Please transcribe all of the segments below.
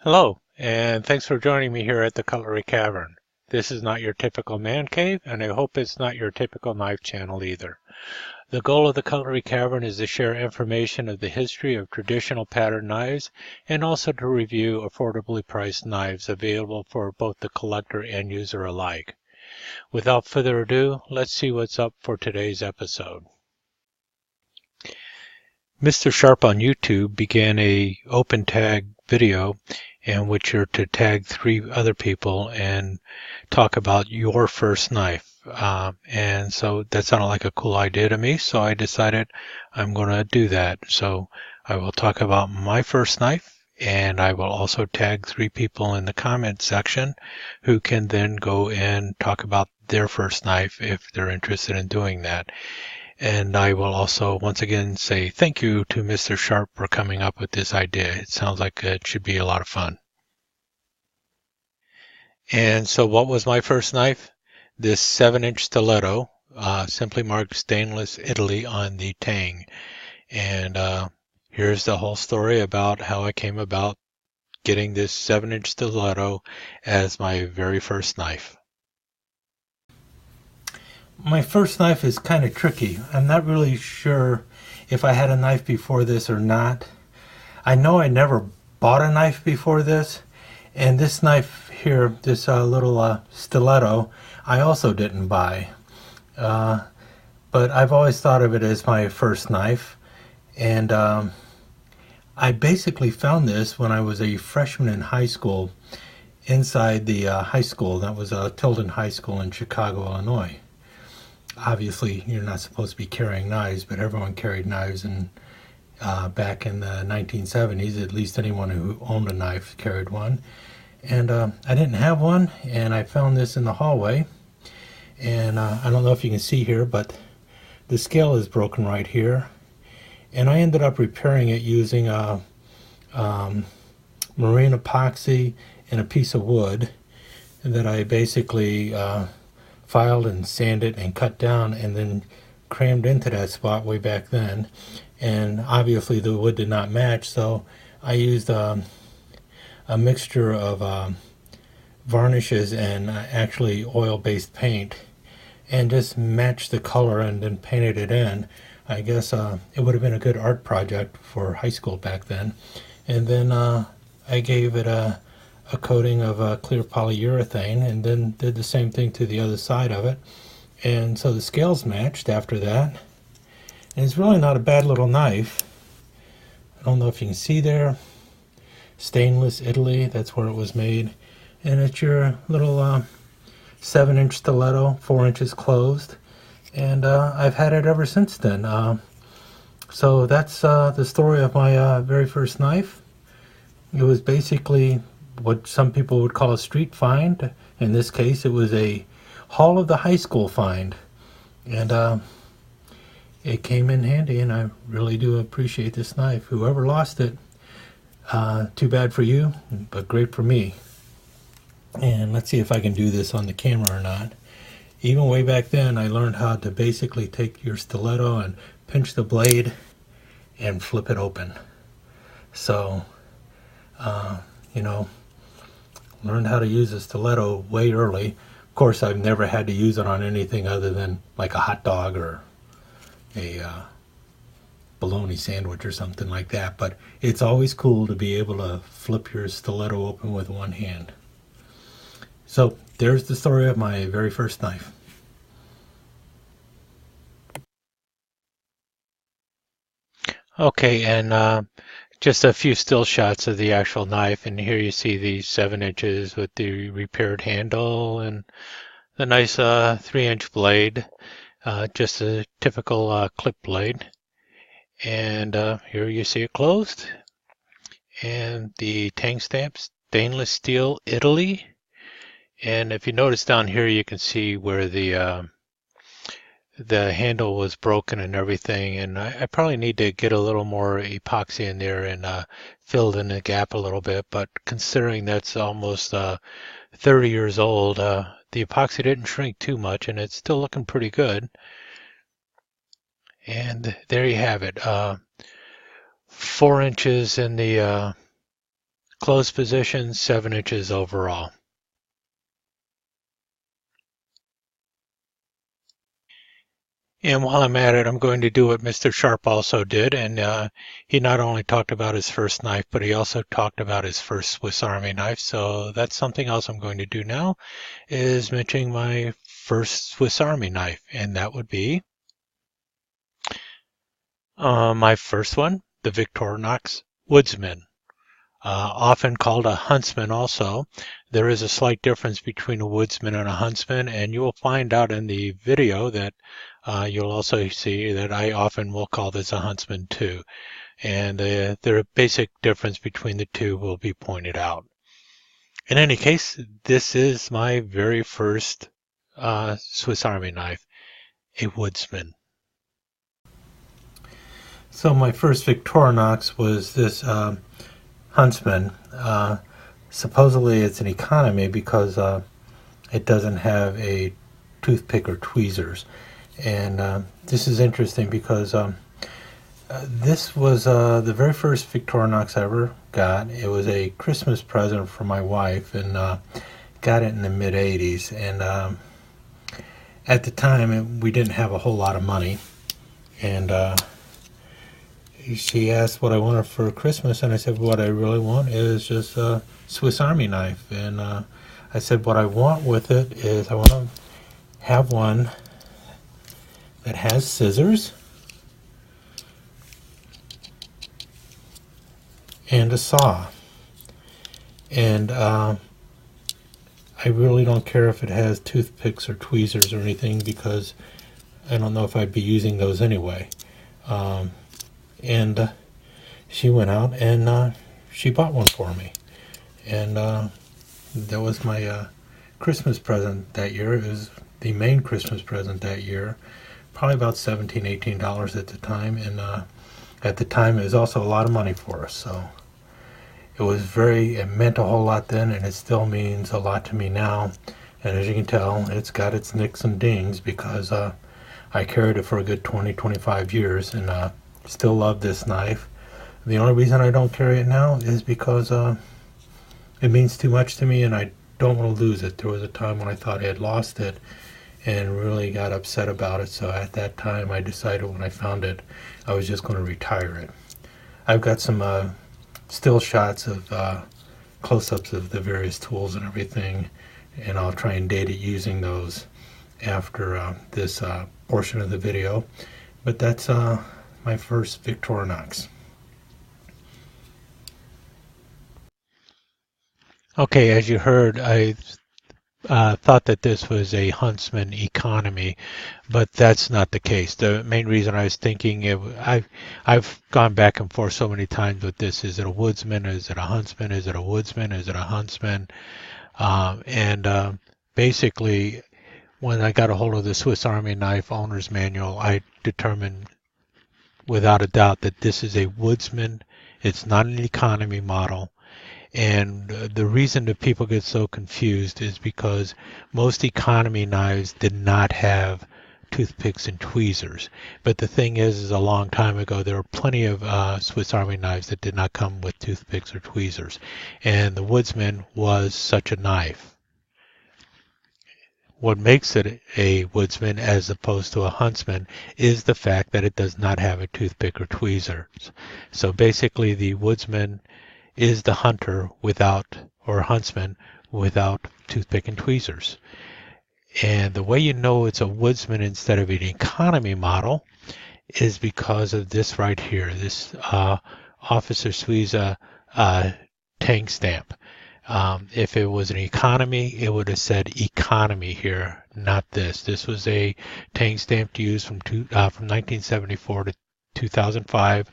Hello, and thanks for joining me here at the Cutlery Cavern. This is not your typical man cave, and I hope it's not your typical knife channel either. The goal of the Cutlery Cavern is to share information of the history of traditional pattern knives and also to review affordably priced knives available for both the collector and user alike. Without further ado, let's see what's up for today's episode. MrSharp on YouTube began a open tag video in which you're to tag 3 other people and talk about your first knife. And so that sounded like a cool idea to me, so I decided I'm going to do that. So I will talk about my first knife, and I will also tag 3 people in the comment section who can then go and talk about their first knife if they're interested in doing that. And I will also once again say thank you to MrSharp for coming up with this idea. It sounds like it should be a lot of fun. And so what was my first knife? This 7-inch stiletto, simply marked stainless Italy on the tang. And here's the whole story about how I came about getting this 7-inch stiletto as my very first knife. My first knife is kind of tricky. I'm not really sure if I had a knife before this or not. I know I never bought a knife before this, and this knife here, this little stiletto, I also didn't buy. But I've always thought of it as my first knife, and I basically found this when I was a freshman in high school inside the high school. That was Tilden High School in Chicago, Illinois. Obviously, you're not supposed to be carrying knives, but everyone carried knives, and back in the 1970s, at least anyone who owned a knife carried one. And I didn't have one, and I found this in the hallway. And I don't know if you can see here, but the scale is broken right here. And I ended up repairing it using marine epoxy and a piece of wood that I basically filed and sanded and cut down and then crammed into that spot way back then. And obviously the wood did not match, so I used a mixture of varnishes and actually oil-based paint and just matched the color and then painted it in. I guess it would have been a good art project for high school back then. And then I gave it a coating of clear polyurethane and then did the same thing to the other side of it. And so the scales matched after that. And it's really not a bad little knife. I don't know if you can see there. Stainless Italy, that's where it was made. And it's your little 7-inch stiletto, 4 inches closed. And I've had it ever since then. So that's the story of my very first knife. It was basically what some people would call a street find. In this case, it was a hall of the high school find. And it came in handy, and I really do appreciate this knife. Whoever lost it, too bad for you, but great for me. And let's see if I can do this on the camera or not. Even way back then, I learned how to basically take your stiletto and pinch the blade and flip it open. So, learned how to use a stiletto way early. Of course, I've never had to use it on anything other than like a hot dog or a bologna sandwich or something like that. But it's always cool to be able to flip your stiletto open with one hand. So there's the story of my very first knife. Okay, and just a few still shots of the actual knife, and here you see the 7 inches with the repaired handle and the nice 3-inch blade, just a typical clip blade. And here you see it closed, and the tang stamp, stainless steel Italy. And if you notice down here, you can see where the handle was broken and everything, and I probably need to get a little more epoxy in there and fill in the gap a little bit, but considering that's almost 30 years old, the epoxy didn't shrink too much, and it's still looking pretty good. And there you have it, 4 inches in the Closed position, 7 inches overall. And while I'm at it, I'm going to do what MrSharp also did. And he not only talked about his first knife, but he also talked about his first Swiss Army knife. So that's something else I'm going to do now, is mentioning my first Swiss Army knife. And that would be my first one, the Victorinox Woodsman. Often called a huntsman also. There is a slight difference between a woodsman and a huntsman, and you will find out in the video that you'll also see that I often will call this a huntsman too. And the basic difference between the two will be pointed out. In any case, this is my very first Swiss Army knife, a woodsman. So my first Victorinox was this Huntsman. Supposedly it's an economy because it doesn't have a toothpick or tweezers. And this is interesting because this was the very first Victorinox I ever got. It was a Christmas present for my wife, and got it in the mid-'80s. And at the time, we didn't have a whole lot of money. And she asked what I wanted for Christmas, and I said, what I really want is just a Swiss Army knife. And I said, what I want with it is I want to have one that has scissors and a saw. And I really don't care if it has toothpicks or tweezers or anything, because I don't know if I'd be using those anyway. And she went out and she bought one for me. And that was my Christmas present that year. It was the main Christmas present that year. Probably about $17, $18 at the time. And at the time, it was also a lot of money for us. So it meant a whole lot then, and it still means a lot to me now. And as you can tell, it's got its nicks and dings because I carried it for a good 20, 25 years, and still love this knife. The only reason I don't carry it now is because it means too much to me, and I don't want to lose it. There was a time when I thought I had lost it and really got upset about it. So at that time, I decided when I found it, I was just going to retire it. I've got some still shots of close-ups of the various tools and everything, and I'll try and date it using those after this portion of the video. But that's my first Victorinox. Okay, as you heard, I thought that this was a Huntsman economy, but that's not the case. The main reason I was thinking, I've gone back and forth so many times with this. Is it a woodsman? Is it a huntsman? Is it a woodsman? Is it a huntsman? Basically, when I got a hold of the Swiss Army knife owner's manual, I determined without a doubt that this is a woodsman. It's not an economy model. And the reason that people get so confused is because most economy knives did not have toothpicks and tweezers. But the thing is a long time ago, there were plenty of Swiss Army knives that did not come with toothpicks or tweezers. And the Woodsman was such a knife. What makes it a woodsman as opposed to a huntsman is the fact that it does not have a toothpick or tweezers. So basically the woodsman is the hunter without, or huntsman without toothpick and tweezers. And the way you know it's a woodsman instead of an economy model is because of this right here, this Officer Suiza tank stamp. If it was an economy, it would have said economy here, not this. This was a tank stamp used from 1974 to 2005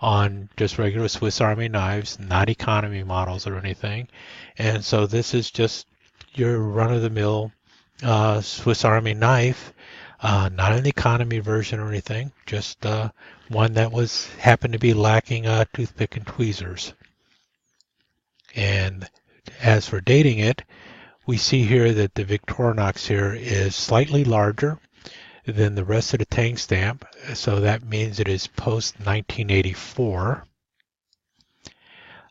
on just regular Swiss Army knives, not economy models or anything. And so this is just your run-of-the-mill Swiss Army knife, not an economy version or anything, just one that happened to be lacking toothpick and tweezers. And as for dating it, we see here that the Victorinox here is slightly larger than the rest of the tank stamp, so that means it is post 1984.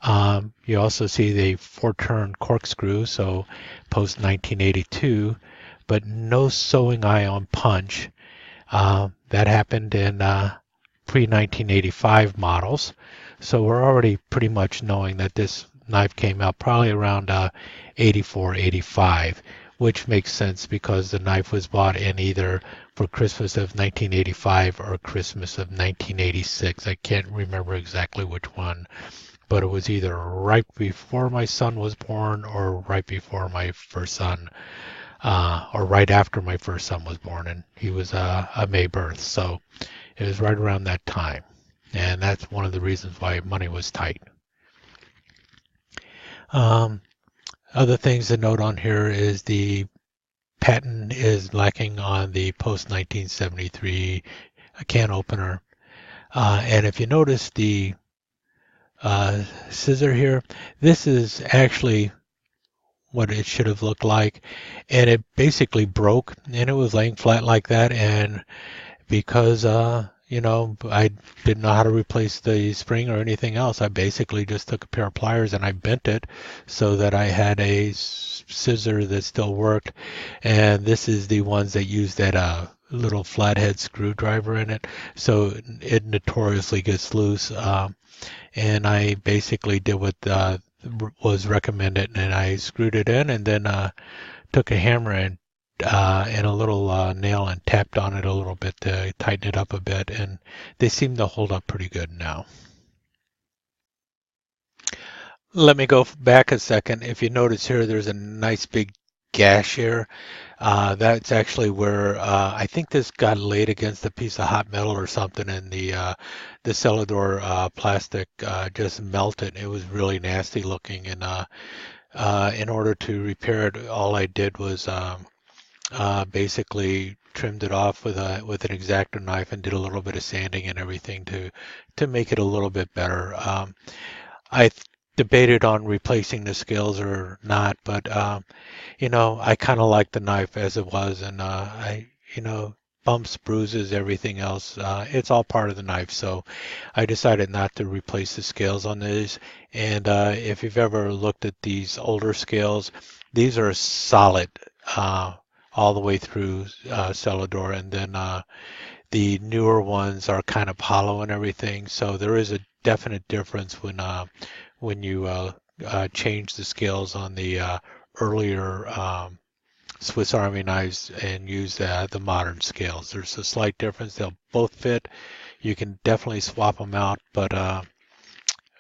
You also see the 4-turn corkscrew, so post 1982, but no sewing ion punch. That happened in pre-1985 models. So we're already pretty much knowing that this knife came out probably around 84, 85, which makes sense because the knife was bought in either for Christmas of 1985 or Christmas of 1986. I can't remember exactly which one, but it was either right before my son was born or right before my first son, or right after my first son was born, and he was a May birth, so it was right around that time, and that's one of the reasons why money was tight. Other things to note on here is the patent is lacking on the post 1973 can opener, and if you notice the scissor here, this is actually what it should have looked like, and it basically broke, and it was laying flat like that, and because I didn't know how to replace the spring or anything else, I basically just took a pair of pliers and I bent it so that I had a scissor that still worked. And this is the ones that use that little flathead screwdriver in it, so it notoriously gets loose. And I basically did what was recommended, and I screwed it in, and then took a hammer and a little nail and tapped on it a little bit to tighten it up a bit, and they seem to hold up pretty good now. Let me go back a second. If you notice here, there's a nice big gash here. That's actually where I think this got laid against a piece of hot metal or something, and the Celador plastic just melted. It was really nasty looking, and in order to repair it, all I did was basically trimmed it off with an X-Acto knife and did a little bit of sanding and everything to make it a little bit better. I debated on replacing the scales or not, but I kind of like the knife as it was, and bumps, bruises, everything else, it's all part of the knife. So I decided not to replace the scales on these. And if you've ever looked at these older scales, these are solid all the way through Celador, and then the newer ones are kind of hollow and everything. So there is a definite difference when you change the scales on the earlier Swiss Army knives and use the modern scales. There's a slight difference. They'll both fit. You can definitely swap them out, but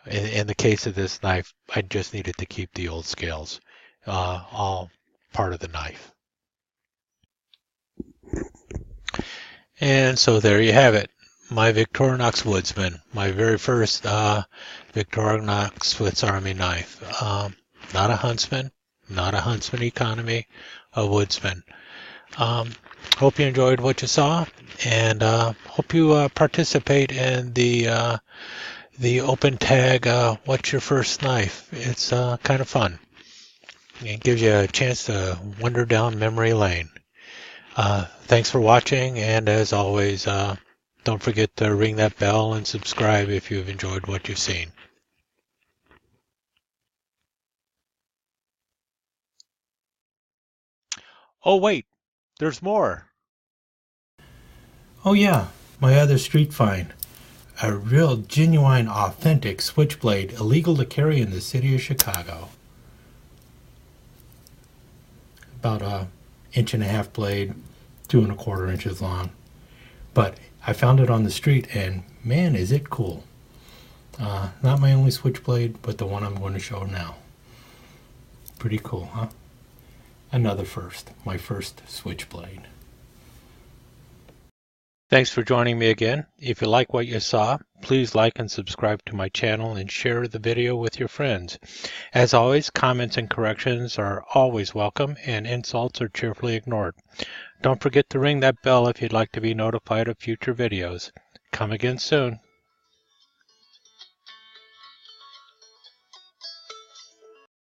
in the case of this knife, I just needed to keep the old scales, all part of the knife. And so there you have it. My Victorinox Woodsman, my very first Victorinox Swiss Army knife. Not a Huntsman, not a Huntsman Economy, a Woodsman. Hope you enjoyed what you saw, and hope you participate in the open tag, What's Your First Knife? It's kind of fun. It gives you a chance to wander down memory lane. Thanks for watching, and as always, don't forget to ring that bell and subscribe if you've enjoyed what you've seen. Oh wait, there's more. Oh yeah, my other street find. A real genuine authentic switchblade illegal to carry in the city of Chicago. About a 1.5-inch blade, 2 1/4 inches long. But I found it on the street, and man, is it cool. Not my only switchblade, but the one I'm going to show now. Pretty cool, huh? Another first, my first switchblade. Thanks for joining me again. If you like what you saw, please like and subscribe to my channel and share the video with your friends. As always, comments and corrections are always welcome, and insults are cheerfully ignored. Don't forget to ring that bell if you'd like to be notified of future videos. Come again soon.